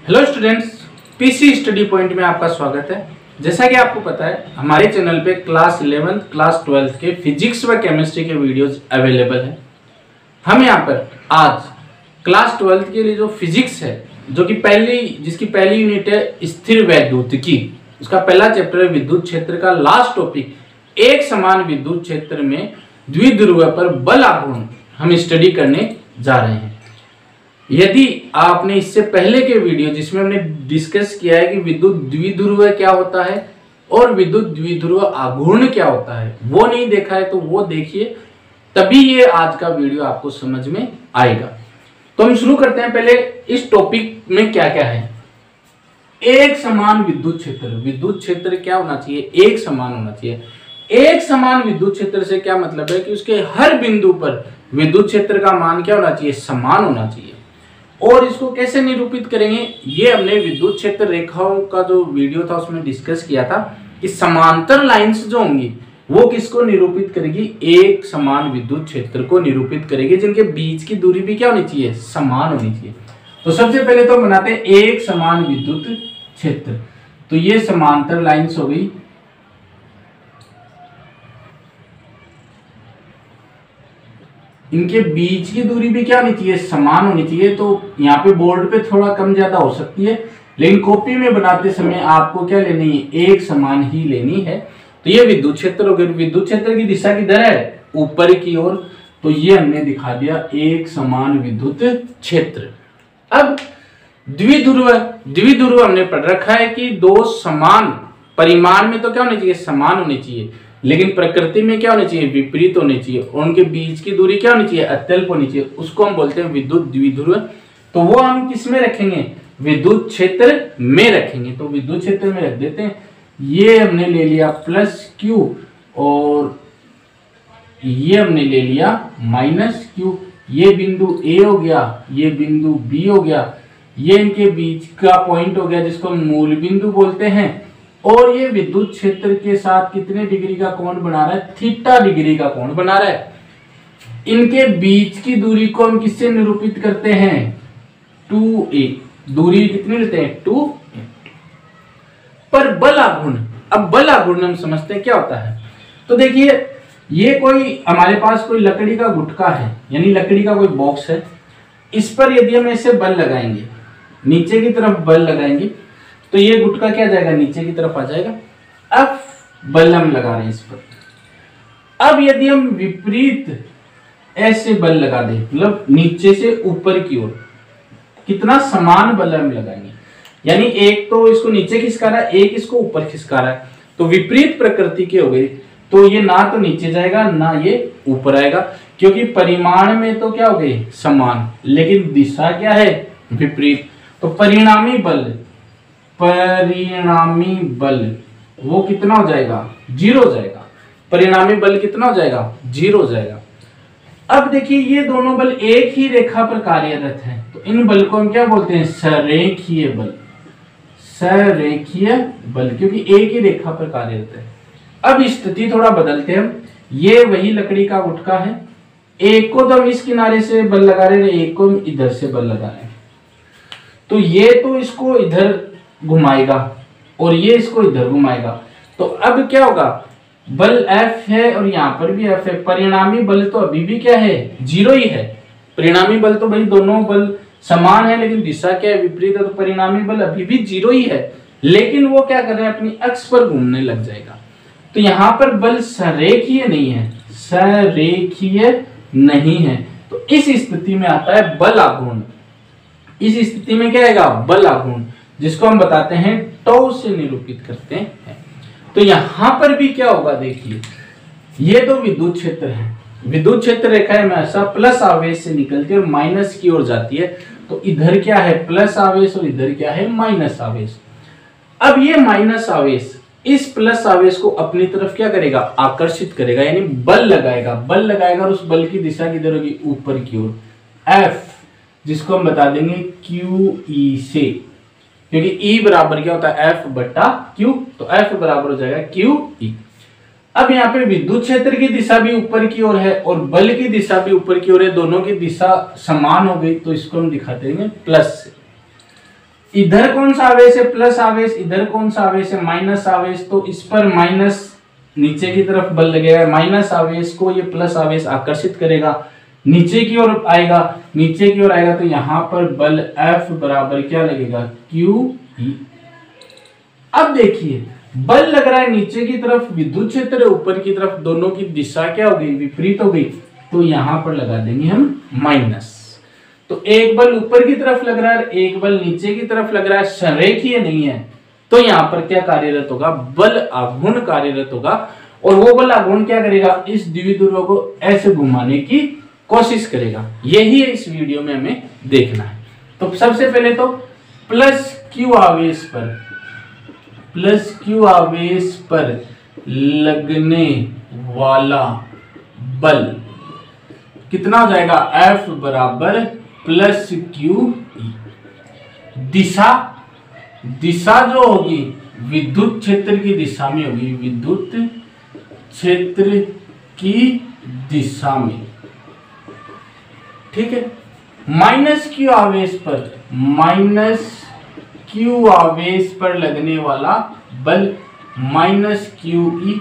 Hello students, PC study point में आपका स्वागत है। जैसा कि आपको पता है हमारे चैनल पे क्लास 11th क्लास 12th के फिजिक्स व केमिस्ट्री के वीडियोस अवेलेबल हैं। हम यहाँ पर आज क्लास 12th के लिए जो फिजिक्स है, जो कि जिसकी पहली यूनिट है स्थिर वैद्युतिकी, उसका पहला चैप्टर है विद्युत क्षेत्र का लास्ट टॉपिक एक समान विद्युत क्षेत्र में द्विध्रुव पर बल आघूर्ण हम स्टडी करने जा रहे हैं। यदि आपने इससे पहले के वीडियो जिसमें हमने डिस्कस किया है कि विद्युत द्विध्रुव क्या होता है और विद्युत द्विध्रुव आघूर्ण क्या होता है, वो नहीं देखा है तो वो देखिए, तभी ये आज का वीडियो आपको समझ में आएगा। तो हम शुरू करते हैं। पहले इस टॉपिक में क्या क्या है। एक समान विद्युत क्षेत्र, विद्युत क्षेत्र क्या होना चाहिए? एक समान होना चाहिए। एक समान विद्युत क्षेत्र से क्या मतलब है कि उसके हर बिंदु पर विद्युत क्षेत्र का मान क्या होना चाहिए? समान होना चाहिए। और इसको कैसे निरूपित करेंगे, ये हमने विद्युत क्षेत्र रेखाओं का जो वीडियो था उसमें डिस्कस किया था कि समांतर लाइंस जो होंगी वो किसको निरूपित करेगी? एक समान विद्युत क्षेत्र को निरूपित करेगी, जिनके बीच की दूरी भी क्या होनी चाहिए? समान होनी चाहिए। तो सबसे पहले तो बनाते हैं एक समान विद्युत क्षेत्र। तो ये समांतर लाइंस हो गई, इनके बीच की दूरी भी क्या होनी चाहिए? समान होनी चाहिए। तो यहाँ पे बोर्ड पे थोड़ा कम ज्यादा हो सकती है, लेकिन कॉपी में बनाते समय आपको क्या लेनी है? एक समान ही लेनी है। तो ये विद्युत क्षेत्र हो गया। विद्युत क्षेत्र की दिशा किधर है? ऊपर की ओर। तो ये हमने दिखा दिया एक समान विद्युत क्षेत्र। अब द्विध्रुव, द्विध्रुव हमने पढ़ रखा है कि दो समान परिमाण में तो क्या होने चाहिए? समान होने चाहिए, लेकिन प्रकृति में क्या होने चाहिए? विपरीत होने चाहिए। और उनके बीच की दूरी क्या होनी चाहिए? अत्यल्प होनी चाहिए। उसको हम बोलते हैं विद्युत द्विध्रुव। तो वो हम किस में रखेंगे? विद्युत क्षेत्र में रखेंगे। तो विद्युत क्षेत्र में रख देते हैं। ये हमने ले लिया प्लस क्यू और ये हमने ले लिया माइनस क्यू। ये बिंदु ए हो गया, ये बिंदु बी हो गया, ये इनके बीच का पॉइंट हो गया जिसको हम मूल बिंदु बोलते हैं। और ये विद्युत क्षेत्र के साथ कितने डिग्री का कोण बना रहा है? थीटा डिग्री का कोण बना रहा है। इनके बीच की दूरी को हम किससे निरूपित करते हैं? 2a। दूरी कितनी लेते हैं? 2a। पर बल आघूर्ण, अब बल आघूर्ण हम समझते हैं क्या होता है। तो देखिए, ये कोई हमारे पास कोई लकड़ी का गुटका है, यानी लकड़ी का कोई बॉक्स है। इस पर यदि हम ऐसे बल लगाएंगे, नीचे की तरफ बल लगाएंगे, तो ये गुटका क्या जाएगा? नीचे की तरफ आ जाएगा। अब बल हम लगा रहे हैं इस पर। अब यदि हम विपरीत ऐसे बल लगा दें, मतलब नीचे से ऊपर की ओर, कितना समान बल हम लगाएंगे, यानी एक तो इसको नीचे खिसका रहा है, एक इसको ऊपर खिसका रहा है, तो विपरीत प्रकृति के हो गई। तो ये ना तो नीचे जाएगा ना ये ऊपर आएगा, क्योंकि परिमाण में तो क्या हो गई? समान, लेकिन दिशा क्या है? विपरीत। तो परिणामी बल वो कितना हो जाएगा? 0 हो जाएगा। परिणामी बल कितना हो जाएगा? 0 हो जाएगा। अब देखिए, ये दोनों बल एक ही रेखा पर कार्यरत हैं, तो इन बल को हम क्या बोलते हैं? सरेखीय बल। सरेखीय बल, क्योंकि एक ही रेखा पर कार्यरत है। अब स्थिति थोड़ा बदलते हैं हम। ये वही लकड़ी का गुटका है, एक को तो हम इस किनारे से बल लगा रहे हैं, एक को हम इधर से बल लगा रहे हैं। तो ये तो इसको इधर घुमाएगा और ये इसको इधर घुमाएगा। तो अब क्या होगा? बल F है और यहाँ पर भी F है। परिणामी बल तो अभी भी क्या है? 0 ही है। परिणामी बल तो भाई दोनों बल समान है, लेकिन दिशा क्या है? विपरीत है। तो परिणामी बल अभी भी 0 ही है, लेकिन वो क्या कर रहे हैं? अपनी अक्ष पर घूमने लग जाएगा। तो यहाँ पर बल सरेखीय नहीं है, सरेखीय नहीं है। तो इस स्थिति में आता है बल आघूर्ण। इस स्थिति में क्या आएगा? बल आघूर्ण, जिसको हम बताते हैं टॉ से निरूपित करते हैं। तो यहां पर भी क्या होगा? देखिए, ये तो विद्युत क्षेत्र है। विद्युत क्षेत्र रेखा में ऐसा प्लस आवेश से निकलती है और माइनस की ओर जाती है। तो इधर क्या है? प्लस आवेश और इधर क्या है? माइनस आवेश। अब ये माइनस आवेश इस प्लस आवेश को अपनी तरफ क्या करेगा? आकर्षित करेगा, यानी बल लगाएगा। बल लगाएगा और उस बल की दिशा किधर होगी? ऊपर की ओर। F, जिसको हम बता देंगे QE से, क्योंकि E बराबर क्या होता है? F बटा Q। तो F बराबर हो जाएगा QE। अब यहाँ पे विद्युत क्षेत्र की दिशा भी ऊपर की ओर है और बल की दिशा भी ऊपर की ओर है, दोनों की दिशा समान हो गई। तो इसको हम दिखाते हैं प्लस से। इधर कौन सा आवेश है प्लस आवेश, इधर कौन सा आवेश है माइनस आवेश, तो इस पर माइनस नीचे की तरफ बल लगेगा, माइनस आवेश को ये प्लस आवेश आकर्षित करेगा, नीचे की ओर आएगा, नीचे की ओर आएगा तो यहां पर बल F बराबर क्या लगेगा QE। अब देखिए बल लग रहा है नीचे की तरफ, विद्युत क्षेत्र है ऊपर की तरफ, दोनों की दिशा क्या हो गई विपरीत हो गई, तो यहां पर लगा देंगे हम माइनस। तो एक बल ऊपर की तरफ लग रहा है, एक बल नीचे की तरफ लग रहा है, संरेखीय नहीं है, तो यहां पर क्या कार्यरत होगा, बल आघूर्ण कार्यरत होगा। और वो बल आघूर्ण क्या करेगा, इस द्विध्रुव को ऐसे घुमाने की कोशिश करेगा। यही है इस वीडियो में हमें देखना है। तो सबसे पहले तो प्लस क्यू आवेश पर लगने वाला बल कितना हो जाएगा, F बराबर प्लस क्यू। दिशा जो होगी विद्युत क्षेत्र की दिशा में होगी, विद्युत क्षेत्र की दिशा में, ठीक है। माइनस क्यू आवेश पर लगने वाला बल माइनस QE।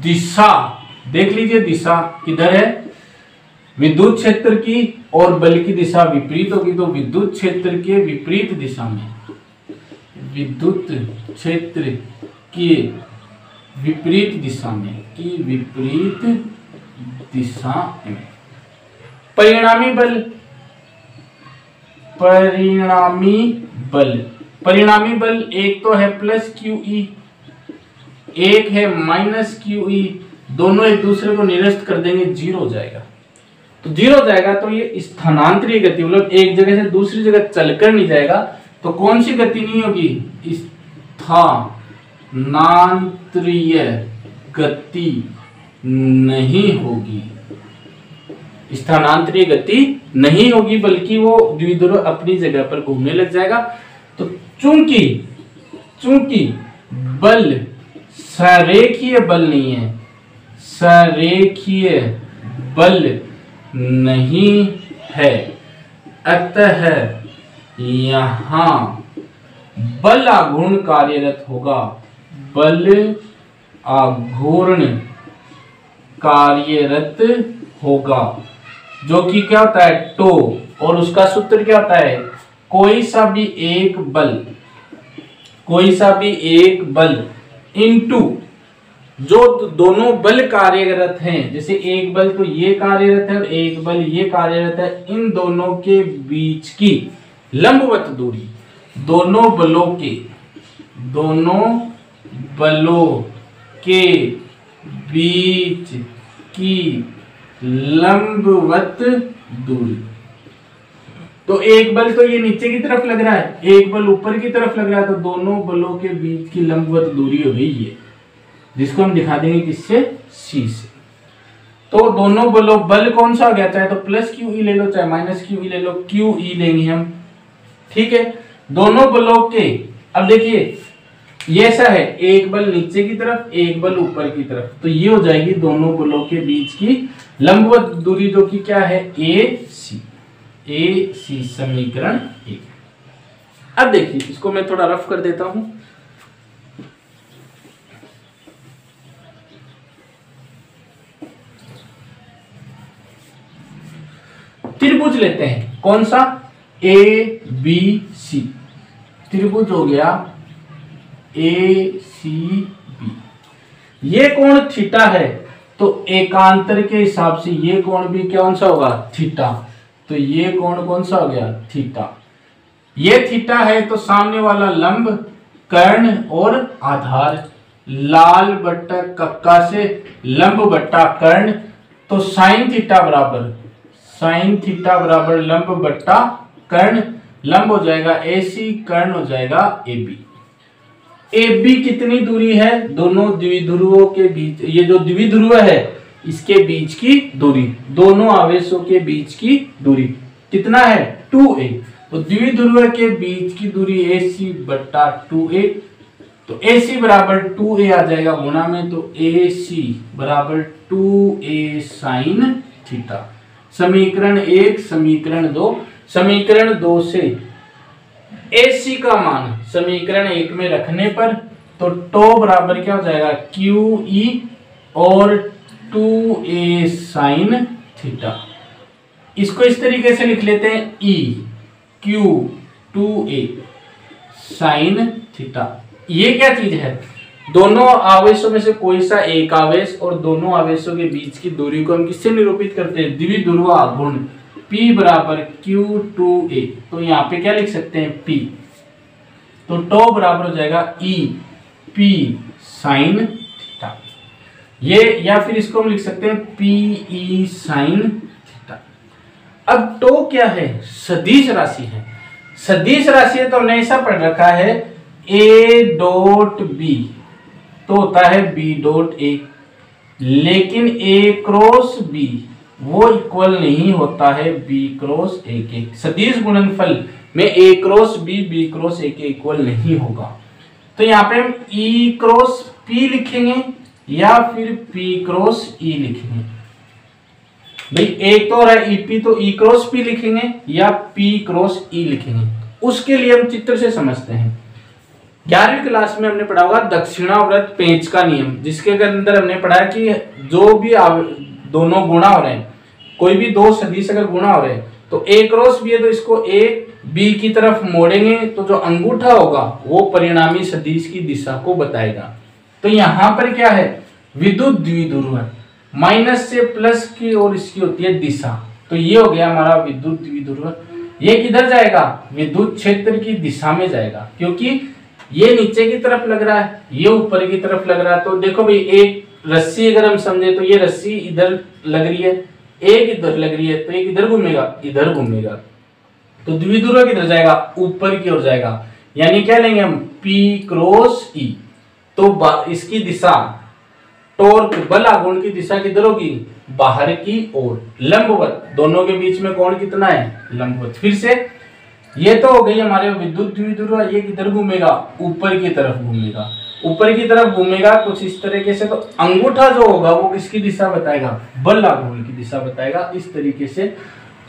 दिशा देख लीजिए, दिशा किधर है, विद्युत क्षेत्र की और बल की दिशा विपरीत होगी, तो विद्युत क्षेत्र के विपरीत दिशा में, विद्युत क्षेत्र की विपरीत दिशा में, परिणामी बल एक तो है प्लस QE, एक है माइनस QE, दोनों एक दूसरे को निरस्त कर देंगे, जीरो हो जाएगा। तो जीरो हो जाएगा तो ये स्थानांतरीय गति, मतलब एक जगह से दूसरी जगह चलकर नहीं जाएगा, तो कौन सी गति नहीं होगी, स्थानांतरीय गति नहीं होगी, स्थानांतरीय गति नहीं होगी, बल्कि वो द्विध्रुव अपनी जगह पर घूमने लग जाएगा। तो चूंकि बल संरेखीय बल नहीं है, संरेखीय बल नहीं है, अतः यहां बल आघूर्ण कार्यरत होगा, बल आघूर्ण कार्यरत होगा, जो कि क्या होता है टो, और उसका सूत्र क्या होता है, कोई सा भी एक बल इनटू जो दोनों बल कार्यरत हैं, जैसे एक बल तो ये कार्यरत है और एक बल ये कार्यरत है, इन दोनों के बीच की लंबवत दूरी, दोनों बलों के बीच की लंबवत दूरी। तो एक बल तो ये नीचे की तरफ लग रहा है, एक बल ऊपर की तरफ लग रहा है, तो दोनों बलों के बीच की लंबवत दूरी हो गई ये, जिसको हम दिखा देंगे किससे, C से। तो दोनों बल कौन सा हो गया, चाहे तो प्लस QE ले लो चाहे माइनस QE ले लो, QE लेंगे हम, ठीक है। दोनों बलों के, अब देखिए ये ऐसा है, एक बल नीचे की तरफ एक बल ऊपर की तरफ, तो ये हो जाएगी दोनों बलों के बीच की लंबवत दूरी, जो कि क्या है AC, समीकरण 1। अब देखिए इसको मैं थोड़ा रफ कर देता हूं। त्रिभुज लेते हैं, कौन सा, ABC त्रिभुज हो गया ACB। ये कोण थीटा है, तो एकांतर के हिसाब से ये कोण भी कौन सा होगा, थीटा, तो ये कोण कौन सा हो गया, थीटा। ये थीटा है तो सामने वाला लंब, कर्ण और आधार, लाल बट्टा कक्का से लंब बट्टा कर्ण, तो साइन थीटा बराबर लंब बट्टा कर्ण, लंब हो जाएगा AC, कर्ण हो जाएगा AB। AB कितनी दूरी है, दोनों द्विध्रुवों के बीच, ये जो द्विध्रुव है इसके बीच की दूरी, दोनों आवेशों के बीच की दूरी कितना है, 2a। तो द्विध्रुव के बीच की दूरी AC बट्टा 2a, तो AC बराबर 2a आ जाएगा गुणा में, तो AC बराबर 2a साइन थीटा। समीकरण 1, समीकरण 2, समीकरण 2 से AC का मान समीकरण 1 में रखने पर तो टो बराबर क्या हो जाएगा QE और 2A साइन थीटा। इसको इस तरीके से लिख लेते हैं EQ 2A साइन थीटा। ये क्या चीज है, दोनों आवेशों में से कोई सा एक आवेश और दोनों आवेशों के बीच की दूरी को हम किससे निरूपित करते हैं, द्विध्रुव आघूर्ण P बराबर Q2A। तो यहाँ पे क्या लिख सकते हैं P, तो टो बराबर हो जाएगा EP साइन थीटा। ये या फिर इसको हम लिख सकते हैं PE साइन थीटा। अब टो क्या है, सदिश राशि है। सदिश राशि है तो हमने ऐसा पढ़ रखा है A डॉट B तो होता है B डॉट A, लेकिन A क्रॉस B वो इक्वल नहीं होता है B क्रॉस A के। सदिश गुणनफल में A cross B cross A के इक्वल नहीं होगा। तो यहाँ पे हम E क्रॉस P लिखेंगे या फिर P क्रॉस E लिखेंगे। भाई एक तो हो रहा है EP, तो E क्रॉस P लिखेंगे या P क्रॉस E लिखेंगे। उसके लिए हम चित्र से समझते हैं। 11वीं क्लास में हमने पढ़ा होगा दक्षिणावर्त पेंच का नियम, जिसके अंदर हमने पढ़ा कि जो भी दोनों गुणा हो रहे हैं, कोई भी दो सदिश अगर गुणा हो रहे हैं तो A क्रॉस B है तो इसको A B की तरफ मोड़ेंगे तो जो अंगूठा होगा वो परिणामी सदिश की दिशा को बताएगा। तो यहाँ पर क्या है, विद्युत द्विध्रुव है, माइनस से प्लस की और इसकी होती है दिशा। तो ये हो गया हमारा विद्युत द्विध्रुव। ये किधर जाएगा, विद्युत क्षेत्र की दिशा में जाएगा, क्योंकि ये नीचे की तरफ लग रहा है, ये ऊपर की तरफ लग रहा है। तो देखो भाई एक रस्सी अगर हम समझे तो ये रस्सी इधर लग रही है, एक इधर लग रही है, तो एक इधर घूमेगा इधर घूमेगा, तो द्विध्रुव किधर जाएगा, ऊपर की ओर जाएगा। यानी क्या लेंगे हम P क्रॉस E। तो इसकी दिशा टॉर्क बल आघूर्ण की दिशा किधर होगी, बाहर की ओर, लंबवत। दोनों के बीच में कोण कितना है, लंबवत। फिर से ये तो हो गई हमारे विद्युत द्विध्रुव। ये किधर घूमेगा, ऊपर की तरफ घूमेगा, ऊपर की तरफ घूमेगा कुछ इस तरीके से। तो अंगूठा जो होगा वो किसकी दिशा बताएगा, बल आघूर्ण की दिशा बताएगा, इस तरीके से।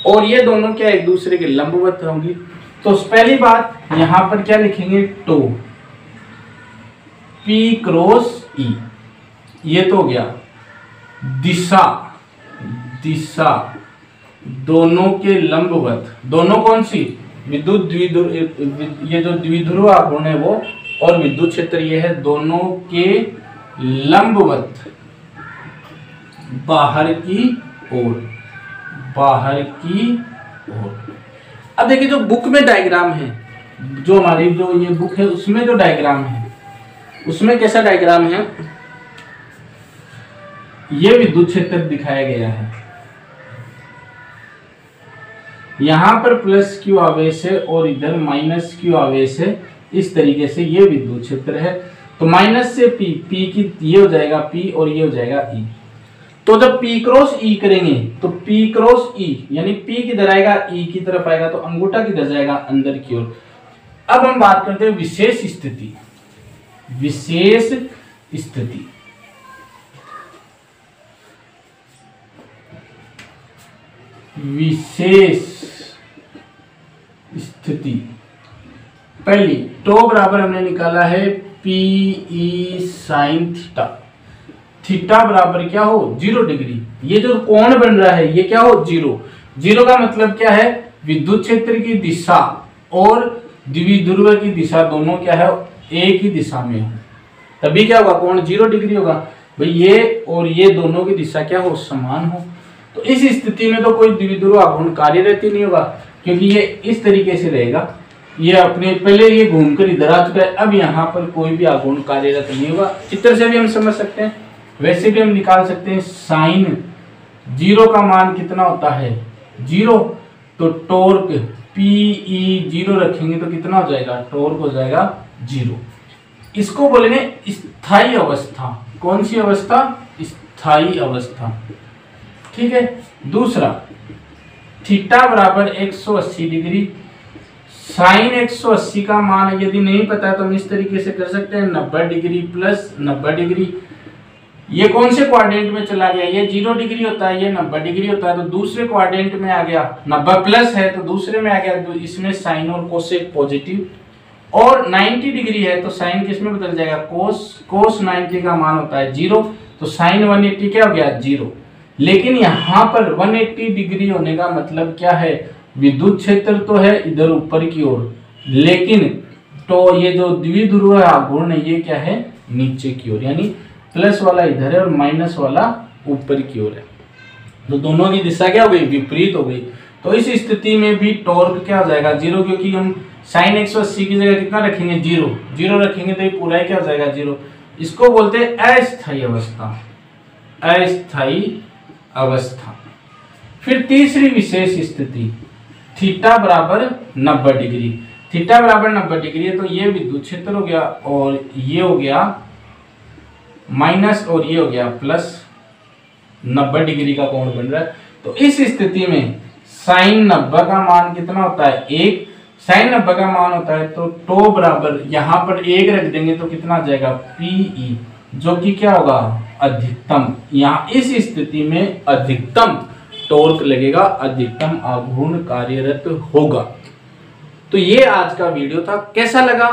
और ये दोनों क्या एक दूसरे के लंबवत होंगी। तो पहली बात यहां पर क्या लिखेंगे, टो P क्रॉस E। ये तो हो गया दिशा, दिशा दोनों के लंबवत। दोनों कौन सी, विद्युत द्विध्रुव, ये जो द्विध्रुव आघूर्ण है वो, और विद्युत क्षेत्र ये है, दोनों के लंबवत बाहर की ओर, बाहर की ओर। अब देखिए जो बुक में डायग्राम है, जो हमारी जो ये बुक है उसमें जो डायग्राम है, उसमें कैसा डायग्राम है, ये विद्युत क्षेत्र दिखाया गया है। यहां पर प्लस Q आवेश है और इधर माइनस Q आवेश है, इस तरीके से ये विद्युत क्षेत्र है। तो माइनस से P की ये हो जाएगा P और ये हो जाएगा E। तो जब P क्रॉस E करेंगे तो P क्रॉस E यानी P किधर आएगा, E की तरफ आएगा, तो अंगूठा किधर जाएगा, अंदर की ओर। अब हम बात करते हैं विशेष स्थिति। विशेष स्थिति, विशेष स्थिति पहली, टो बराबर हमने निकाला है PE साइन थीटा। थीटा बराबर क्या हो, 0 डिग्री। ये जो कोण बन रहा है ये क्या हो, 0। 0 का मतलब क्या है, विद्युत क्षेत्र की दिशा और द्विध्रुव की दिशा दोनों क्या है, एक ही दिशा में हो, तभी क्या होगा, कोण 0 डिग्री होगा। भाई ये और ये दोनों की दिशा क्या हो, समान हो। तो इस स्थिति में तो कोई द्विध्रुव आघूर्ण कार्यरत ही नहीं होगा, क्योंकि ये इस तरीके से रहेगा। ये अपने पहले ये घूमकर इधर आ चुका है, अब यहाँ पर कोई भी आघूर्ण कार्यरत नहीं होगा। चित्र से भी हम समझ सकते हैं, वैसे भी हम निकाल सकते हैं। साइन 0 का मान कितना होता है, 0। तो टॉर्क PE 0 रखेंगे तो कितना हो जाएगा, टॉर्क हो जाएगा 0। इसको बोलेंगे स्थायी अवस्था। कौन सी अवस्था, स्थायी अवस्था। ठीक है। दूसरा, थीटा बराबर 180 डिग्री। साइन 180 का मान यदि नहीं पता तो हम इस तरीके से कर सकते हैं, 90 डिग्री प्लस 90 डिग्री। ये कौन से क्वाड्रेंट में चला गया, ये 0 डिग्री होता है, ये 90 डिग्री होता है, तो दूसरे क्वाड्रेंट में आ गया, 90 प्लस है तो दूसरे में आ गया, तो इसमें साइन और कोसेक पॉजिटिव, और 90 डिग्री है तो साइन किस में बदल जाएगा, कोस 90 का मान होता है 0, तो साइन 180 क्या हो गया 0। लेकिन यहाँ पर 180 डिग्री होने का मतलब क्या है, विद्युत क्षेत्र तो है इधर ऊपर की ओर, लेकिन तो ये जो द्विध्रुव आघूर्ण है ये क्या है नीचे की ओर, यानी प्लस वाला इधर है और माइनस वाला ऊपर की ओर है, तो दोनों की दिशा क्या हो गई, विपरीत हो गई। तो इस स्थिति में भी टॉर्क क्या हो जाएगा 0, क्योंकि हम साइन 180 की जगह कितना रखेंगे 0 रखेंगे, तो ये पूरा ही क्या हो जाएगा 0। इसको बोलते हैं अस्थायी अवस्था, अस्थायी अवस्था। फिर तीसरी विशेष स्थिति, थीटा बराबर 90 डिग्री, थीटा बराबर 90 डिग्री है, तो ये विद्युत क्षेत्र हो गया और ये हो गया माइनस और ये हो गया प्लस, 90 डिग्री का कोण बन रहा है। तो इस स्थिति में साइन 90 का मान कितना होता है 1, साइन 90 का मान होता है तो टो बराबर यहाँ पर 1 रख देंगे तो कितना आ जाएगा पीई, जो कि क्या होगा अधिकतम, यहाँ इस स्थिति में अधिकतम टॉर्क लगेगा, अधिकतम आघूर्ण कार्यरत होगा। तो ये आज का वीडियो था, कैसा लगा,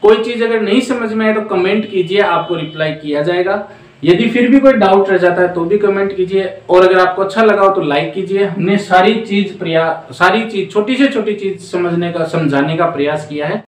कोई चीज अगर नहीं समझ में आए तो कमेंट कीजिए, आपको रिप्लाई किया जाएगा। यदि फिर भी कोई डाउट रह जाता है तो भी कमेंट कीजिए, और अगर आपको अच्छा लगा हो तो लाइक कीजिए। हमने सारी चीज छोटी से छोटी चीज समझाने का प्रयास किया है।